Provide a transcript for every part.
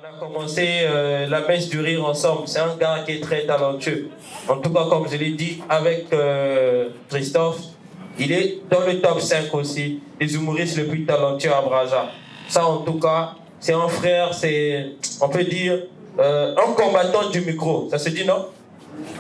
On a commencé la messe du rire ensemble. C'est un gars qui est très talentueux. En tout cas, comme je l'ai dit, avec Christophe, il est dans le top 5 aussi des humoristes les plus talentueux à Brazza. Ça, en tout cas, c'est un frère, c'est, on peut dire, un combattant du micro. Ça se dit, non?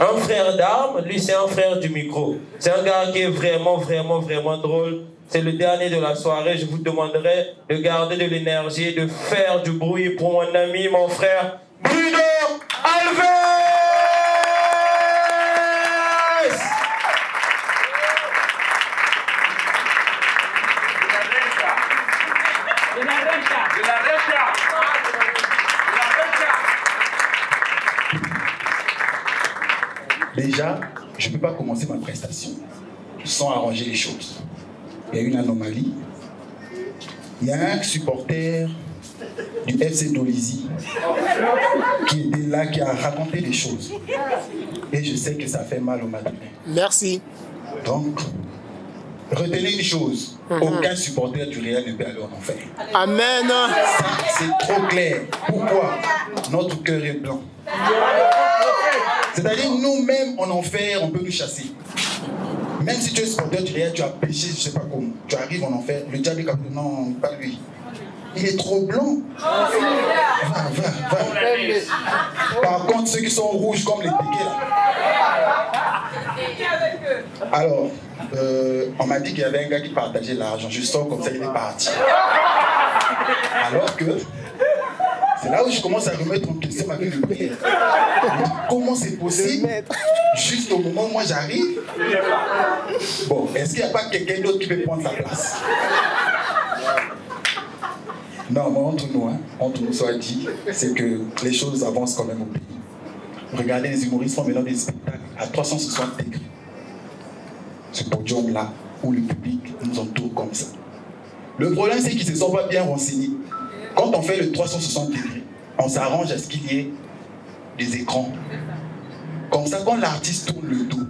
Un frère d'armes, lui, c'est un frère du micro. C'est un gars qui est vraiment, vraiment, vraiment drôle. C'est le dernier de la soirée. Je vous demanderai de garder de l'énergie et de faire du bruit pour mon ami, mon frère, Bruno Alves! Déjà, je ne peux pas commencer ma prestation sans arranger les choses. Il y a une anomalie. Il y a un supporter du FC Dolisie qui était là, qui a raconté des choses. Et je sais que ça fait mal au Madrid. Merci. Donc, retenez une chose. Aucun supporter du Real ne peut aller en enfer. Amen. Ça, c'est trop clair. Pourquoi? Notre cœur est blanc. C'est-à-dire, nous-mêmes, en enfer, on peut nous chasser. Même si tu es supporter du Real, tu as péché, je ne sais pas comment. Tu arrives en enfer, le diable est comme non, pas lui. Il est trop blanc. Va. Par contre, ceux qui sont rouges comme les piquets là. Alors, on m'a dit qu'il y avait un gars qui partageait l'argent. Je sors comme ça, il est parti. Alors que c'est là où je commence à remettre en question ma vie de prière. Comment c'est possible? Juste au moment où moi j'arrive. Bon, est-ce qu'il n'y a pas quelqu'un d'autre qui peut prendre sa place? Non, mais entre nous soit dit, c'est que les choses avancent quand même au pays. Regardez, les humoristes font maintenant des spectacles à 360 degrés. Ce podium-là, où le public nous entoure comme ça. Le problème, c'est qu'ils ne se sont pas bien renseignés. Quand on fait le 360 degrés, on s'arrange à ce qu'il y ait des écrans. Comme ça, quand l'artiste tourne le dos,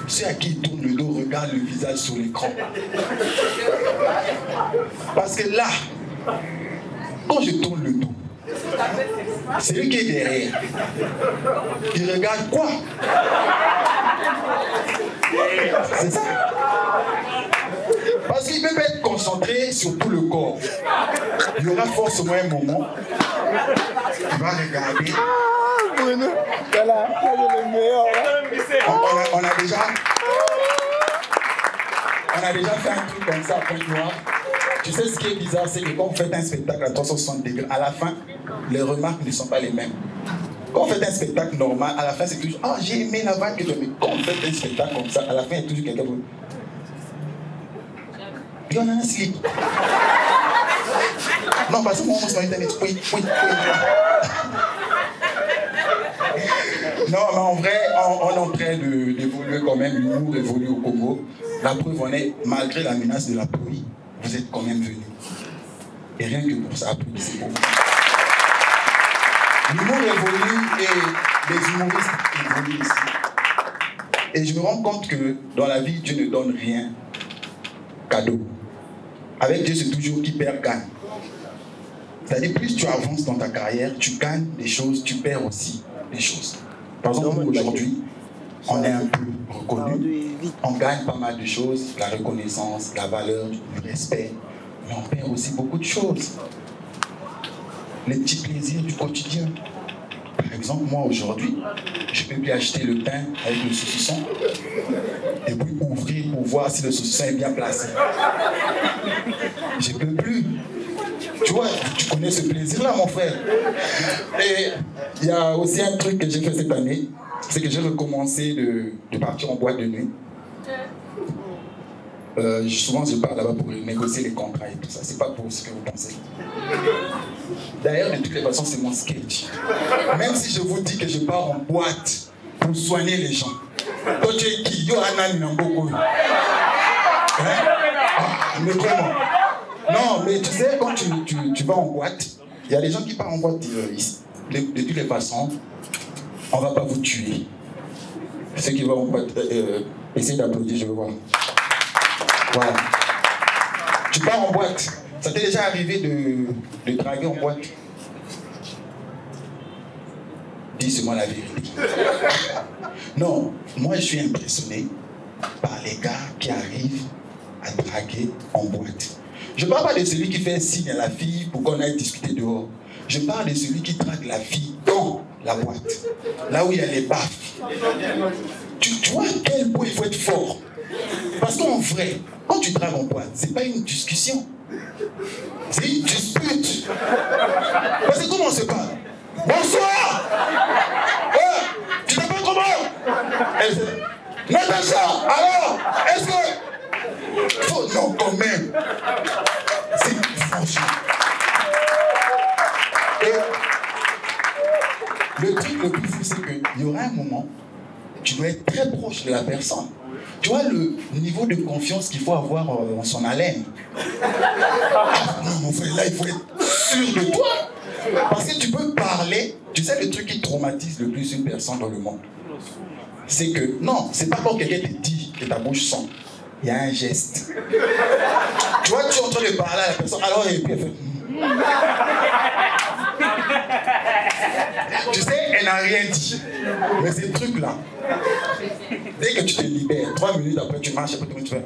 ceux à qui il tourne le dos regardent le visage sur l'écran. Parce que là, quand je tourne le dos, c'est lui qui est derrière. Il regarde quoi? C'est ça. Parce qu'il ne peut pas être concentré sur tout le corps. Il y aura forcément un moment, il va regarder. Bruno, voilà, le meilleur. On a déjà fait un truc comme ça à Pointe-Noire. Tu sais ce qui est bizarre, c'est que quand vous faites un spectacle à 360 degrés, à la fin, les remarques ne sont pas les mêmes. Quand vous faites un spectacle normal, à la fin, c'est toujours « Ah, j'ai aimé la vanne que tu as mis. » Quand vous faites un spectacle comme ça, à la fin, il y a toujours quelqu'un qui... Puis on a un slip. Non, parce que moi, on se met internet. Oui. Non, mais en vrai, on est en train d'évoluer quand même. L'humour évolue au Congo. La preuve, on est, malgré la menace de la pluie, vous êtes quand même venus. Et rien que pour ça, applaudissez pour vous. L'humour évolue et les humoristes évoluent ici. Et je me rends compte que dans la vie, Dieu ne donne rien cadeau. Avec Dieu, c'est toujours qui perd gagne. C'est-à-dire, plus tu avances dans ta carrière, tu gagnes des choses, tu perds aussi des choses. Par exemple, aujourd'hui, on est un peu reconnu, on gagne pas mal de choses, la reconnaissance, la valeur, du respect, mais on perd aussi beaucoup de choses. Les petits plaisirs du quotidien. Par exemple, moi aujourd'hui, je peux plus acheter le pain avec le saucisson et puis ouvrir pour voir si le saucisson est bien placé. Je peux plus. Tu vois, tu connais ce plaisir-là, mon frère. Et il y a aussi un truc que j'ai fait cette année, c'est que j'ai recommencé de partir en boîte de nuit. Souvent, je pars là-bas pour négocier les contrats et tout ça. C'est pas pour ce que vous pensez. D'ailleurs, de toutes les façons, c'est mon sketch. Même si je vous dis que je pars en boîte pour soigner les gens. Toi, tu es qui? Yo, Anani Namboko. Mais comment? Non, mais tu sais, quand tu vas en boîte, il y a des gens qui partent en boîte ici. De toutes les façons, on ne va pas vous tuer. Ceux qui vont en boîte, essayez d'applaudir, je veux voir. Voilà. Tu pars en boîte. Ça t'est déjà arrivé de draguer en boîte? dis seulement la vérité. Non, moi je suis impressionné par les gars qui arrivent à draguer en boîte. Je ne parle pas de celui qui fait signe à la fille pour qu'on aille discuter dehors. Je parle de celui qui drague la fille dans la boîte, là où il y a les baffes. Tu vois à quel point il faut être fort. Parce qu'en vrai, quand tu dragues en boîte, c'est pas une discussion. C'est une dispute. Parce que comment on se parle? Bonsoir! Tu t'appelles comment? Natacha! Alors, est-ce que... Oh, non, quand même. C'est franchement. Et le truc le plus fou, c'est qu'il y aura un moment, tu dois être très proche de la personne. Tu vois le niveau de confiance qu'il faut avoir en son haleine. Non, mon frère, là, il faut être sûr de toi. Parce que tu peux parler. Tu sais, le truc qui traumatise le plus une personne dans le monde, c'est que, non, c'est pas quand quelqu'un te dit que ta bouche sent. Il y a un geste. Tu vois, tu es en train de parler à la personne, alors, et puis elle fait... Tu sais, elle n'a rien dit. Mais ces trucs-là, dès que tu te libères, 3 minutes après, tu marches, après tu fais...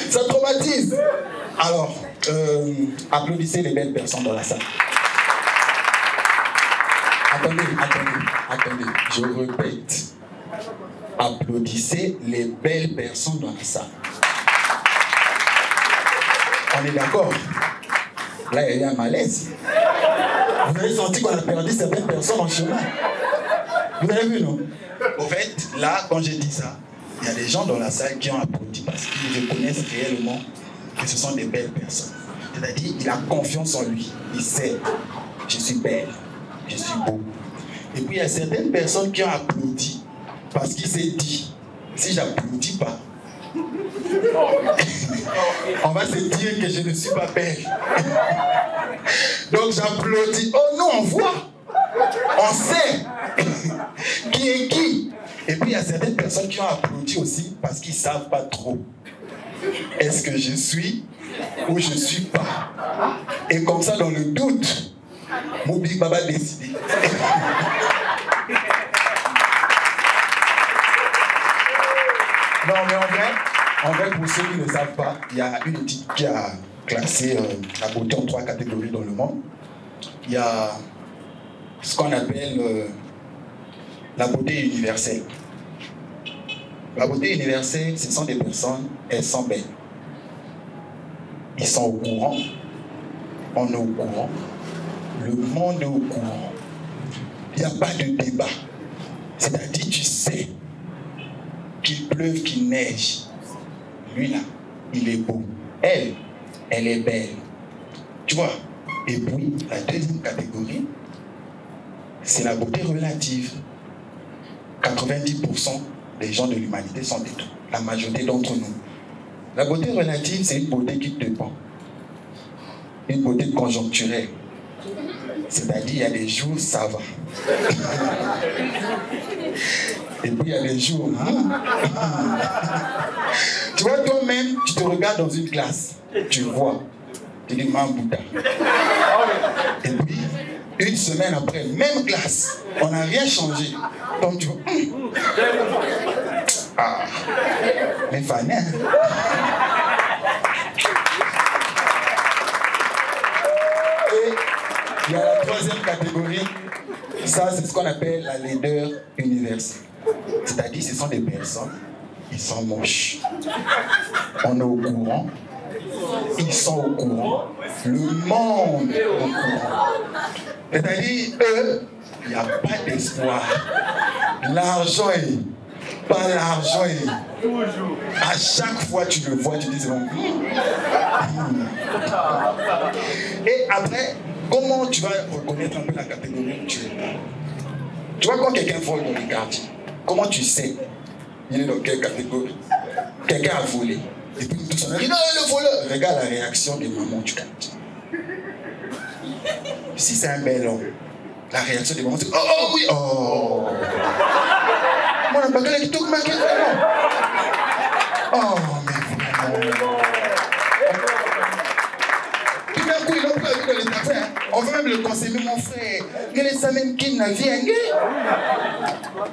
Ça traumatise. Alors, applaudissez les belles personnes dans la salle. Attendez, je répète. Applaudissez les belles personnes dans la salle. On est d'accord? Là, il y a eu un malaise. Vous avez senti qu'on a perdu certaines personnes en chemin. Vous avez vu, non? Au fait, là, quand j'ai dit ça, il y a des gens dans la salle qui ont applaudi parce qu'ils reconnaissent réellement que ce sont des belles personnes. C'est-à-dire, il a confiance en lui. Il sait, je suis belle, je suis beau. Et puis, il y a certaines personnes qui ont applaudi parce qu'il s'est dit, si j'applaudis pas, on va se dire que je ne suis pas belle. Donc j'applaudis. Oh non, on voit. On sait qui est qui. Et puis il y a certaines personnes qui ont applaudi aussi parce qu'ils ne savent pas trop. Est-ce que je suis ou je ne suis pas? Et comme ça, dans le doute, mon Big Baba décide. Non, mais en vrai, pour ceux qui ne savent pas, il y a une étude qui a classé la beauté en 3 catégories dans le monde. Il y a ce qu'on appelle la beauté universelle. La beauté universelle, ce sont des personnes, elles sont belles. Ils sont au courant. On est au courant. Le monde est au courant. Il n'y a pas de débat. C'est-à-dire, tu sais qu'il pleuve, qu'il neige. Lui là, il est beau. Elle est belle. Tu vois? Et puis, la deuxième catégorie, c'est la beauté relative. 90% des gens de l'humanité sont des tout. La majorité d'entre nous. La beauté relative, c'est une beauté qui dépend. Une beauté conjoncturelle. C'est-à-dire, il y a des jours, ça va. Et puis, il y a des jours... Tu vois, toi-même, tu te regardes dans une classe. Tu vois. Tu dis, Mambouda. Et puis, une semaine après, même classe, on n'a rien changé. Donc, tu vois... Ah, mais Fanny, hein? Et il y a la troisième catégorie. Ça, c'est ce qu'on appelle la laideur universelle. C'est-à-dire, ce sont des personnes, ils sont moches. On est au courant. Ils sont au courant. Le monde est au courant. C'est-à-dire, eux, il n'y a pas d'espoir. L'argent est... Pas l'argent est... Toujours. À chaque fois tu le vois, tu dis c'est bon. Et après, comment tu vas reconnaître un peu la catégorie où tu es? Tu vois, quand quelqu'un vole dans le quartier, comment tu sais il est dans quelle catégorie? Quelqu'un a volé. Et puis tout ça, on dit non, le voleur. Regarde la réaction des mamans du quartier. Si c'est un bel homme, la réaction des mamans, c'est oh oui, oh. Moi, je ne sais pas qui vraiment. Oh, mais vraiment. Tout d'un coup, ils n'ont pas vu dans les affaires. On On veut même le conseiller, mais mon frère, quel est ça même qui n'a rien?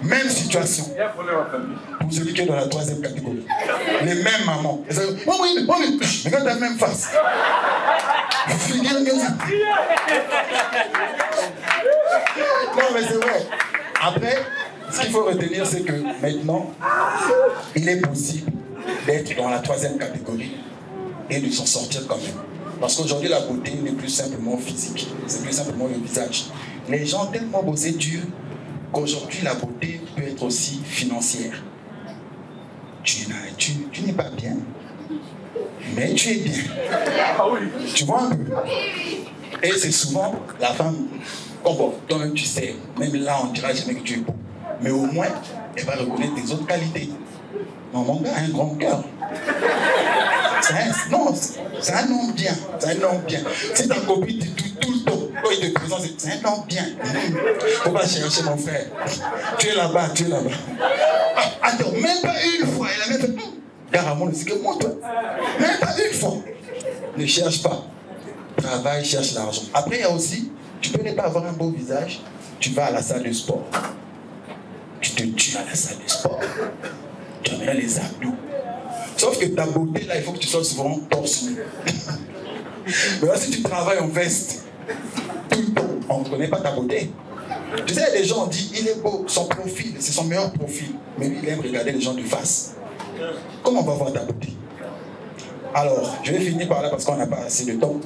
Même situation. Pour celui qui est dans la 3e catégorie. Les mêmes mamans. Oui, mais quand t'as la même face. Finir mieux. Non, mais c'est vrai. Après, ce qu'il faut retenir, c'est que maintenant, il est possible d'être dans la 3e catégorie et de s'en sortir quand même. Parce qu'aujourd'hui, la beauté n'est plus simplement physique, c'est plus simplement le visage. Les gens ont tellement bossé dur qu'aujourd'hui, la beauté peut être aussi financière. Tu n'es pas bien, mais tu es bien. Tu vois un peu. Et c'est souvent la femme, bon, toi-même tu sais, même là on ne dira jamais que tu es beau. Mais au moins, elle va reconnaître tes autres qualités. Non, mon gars a un grand cœur. C'est un homme bien. C'est un homme bien. Si ta copine dit tout le temps, quand il te présente, c'est un homme bien. Faut pas chercher mon frère. Tu es là-bas. Ah, attends, même pas une fois. Elle a même fait. Carrément, c'est que moi, toi. Même pas une fois. Ne cherche pas. Travaille, cherche l'argent. Après, il y a aussi, tu peux ne pas avoir un beau visage, tu vas à la salle de sport. Tu te tues à la salle de sport. Tu as les abdos. Sauf que ta beauté, là, il faut que tu sois souvent torse nu. Mais là, si tu travailles en veste, tout le temps, on ne connaît pas ta beauté. Tu sais, les gens disent, il est beau, son profil, c'est son meilleur profil. Mais lui, il aime regarder les gens de face. Comment on va voir ta beauté? Alors, je vais finir par là parce qu'on n'a pas assez de temps.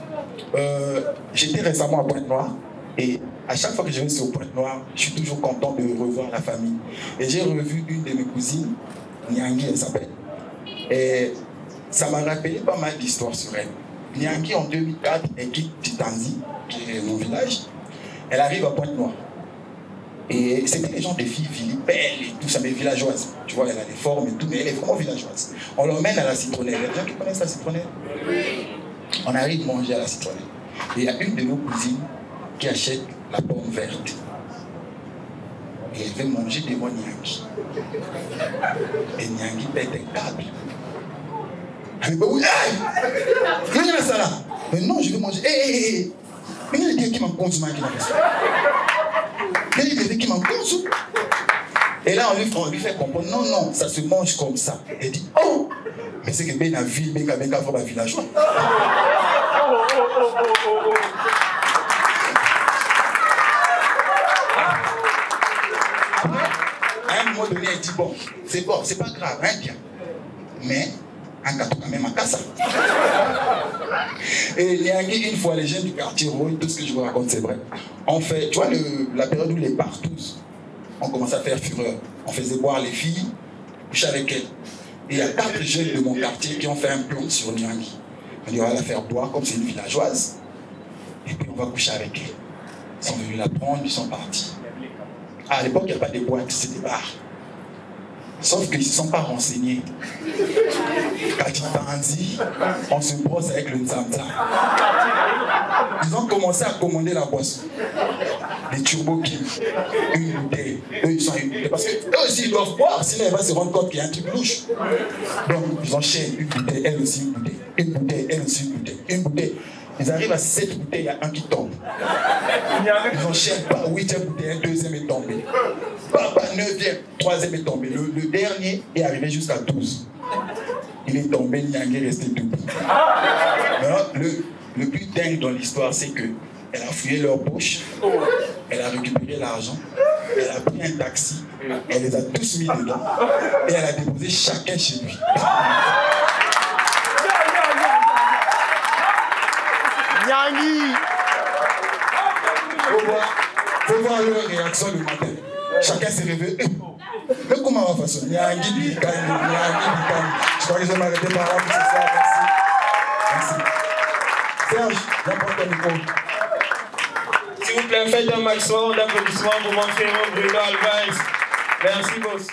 J'étais récemment à Pointe-Noire et à chaque fois que je vais sur Pointe-Noire, je suis toujours content de revoir la famille. Et j'ai revu une de mes cousines, Nyangi, elle s'appelle. Et ça m'a rappelé pas mal d'histoires sur elle. Nyangi, en 2004, elle quitte Titanzi, qui est mon village. Elle arrive à Pointe-Noire. Et c'était des gens, des filles belles et tout ça, mais villageoises. Tu vois, elle a des formes et tout, mais elle est vraiment villageoise. On l'emmène à la citronnelle. Il y a des gens qui connaissent la citronnelle? On arrive manger à la citronnelle. Et il y a une de nos cousines qui achète la pomme verte. Et elle veut manger devant Nyangi. Et Nyangi pète un câble. Elle dit, oui, il y a ça là. Mais non, je veux manger. Mais il y a des gens qui m'en consomment qui n'a pas ça. Mais il y a des gens qui m'en consomment. Et là, on lui fait comprendre, non, ça se mange comme ça. Elle dit, oh, mais c'est que bien la ville, bien la village. À un moment donné, elle dit, bon, c'est pas grave, hein, bien. Mais, un gâteau quand même à casa. Et Nyangi, une fois, les jeunes du quartier, tout ce que je vous raconte, c'est vrai. On fait, tu vois, la période où les partous, on commençait à faire fureur. On faisait boire les filles, coucher avec elles. Et il y a 4 jeunes de mon quartier qui ont fait un plan sur Nyangi. On dit, on va la faire boire comme c'est une villageoise. Et puis on va coucher avec elle. Ils sont venus la prendre, ils sont partis. À l'époque, il n'y a pas de boîtes, c'est des bars. Sauf qu'ils ne se sont pas renseignés. Quand ils on se brosse avec le Nzamza. Ils ont commencé à commander la boisson. Les Turbo King, une bouteille. Eux, ils sont une bouteille. Parce qu'eux aussi, ils doivent boire, sinon ils vont se rendre compte qu'il y a un truc louche. Donc, ils enchaînent une bouteille, elle aussi une bouteille. Une bouteille, elle aussi une bouteille. Une bouteille. Ils arrivent à 7 bouteilles, il y a un qui tombe. Ils enchaînent pas 8e bouteille, un 2e est tombé. Pas 9e, 3e est tombé. Le dernier est arrivé jusqu'à 12. Il est tombé, Nyangi est resté debout. Le plus dingue dans l'histoire, c'est que elle a fouillé leur poche, elle a récupéré l'argent, elle a pris un taxi, elle les a tous mis dedans et elle a déposé chacun chez lui. Nyangi! Faut voir leur réaction le matin. Chacun s'est réveillé. Mais comment on va faire ça? Nyangi dit gagne. Je crois que je vais m'arrêter par là pour ce soir. Merci. Serge, n'importe quel micro. S'il vous plaît, faites un maximum d'applaudissements pour mon frère Bruno Alvarez. Merci, boss.